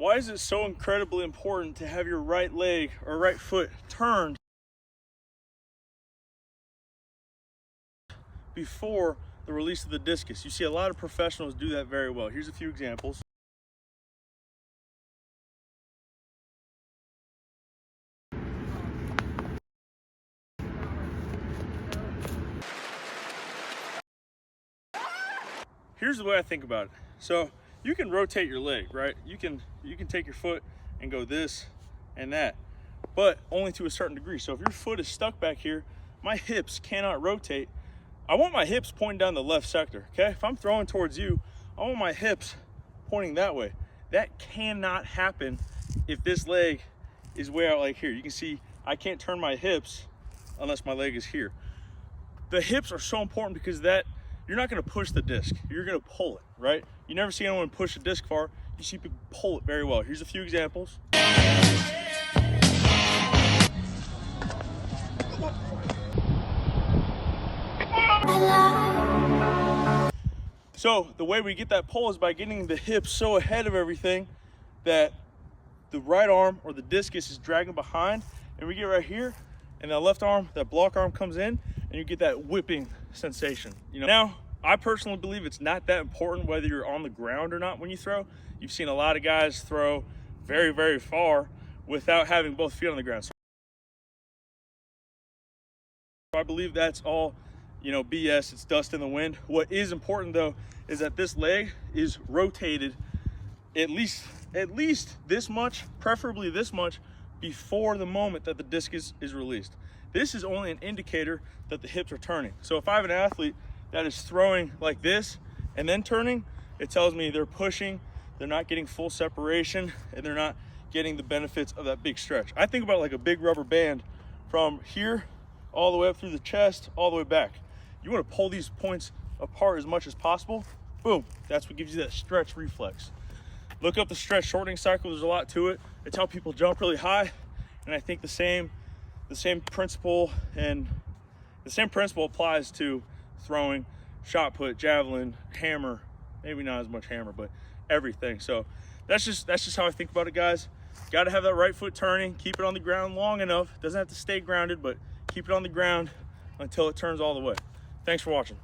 Why is it so incredibly important to have your right leg or right foot turned before the release of the discus? You see a lot of professionals do that very well. Here's a few examples. Here's the way I think about it. So you can rotate your leg, right? You can take your foot and go this and that, but only to a certain degree. So if your foot is stuck back here, my hips cannot rotate. I want my hips pointing down the left sector, okay? If I'm throwing towards you, I want my hips pointing that way. That cannot happen if this leg is way out like here. You can see I can't turn my hips unless my leg is here. The hips are so important because that you're not going to push the disc, you're going to pull it, right? You never see anyone push a disc far. You see people pull it very well. Here's a few examples. So the way we get that pull is by getting the hips so ahead of everything that the right arm or the discus is dragging behind, and we get right here, and that left arm, that block arm comes in, and you get that whipping sensation. You know, now I personally believe it's not that important whether you're on the ground or not when you throw. You've seen a lot of guys throw very, very far without having both feet on the ground. So I believe that's all, you know, BS. It's dust in the wind. What is important though is that this leg is rotated at least this much, preferably this much, before the moment that the disc is released. This is only an indicator that the hips are turning. So if I have an athlete that is throwing like this and then turning, it tells me they're pushing, they're not getting full separation, and they're not getting the benefits of that big stretch. I think about it like a big rubber band from here all the way up through the chest, all the way back. You want to pull these points apart as much as possible. Boom, that's what gives you that stretch reflex. Look up the stretch shortening cycle, there's a lot to it. It's how people jump really high, and I think the same principle applies to throwing, shot put, javelin, hammer, maybe not as much hammer, but everything. So that's just how I think about it, guys. Got to have that right foot turning, keep it on the ground long enough. Doesn't have to stay grounded, but keep it on the ground until it turns all the way. Thanks for watching.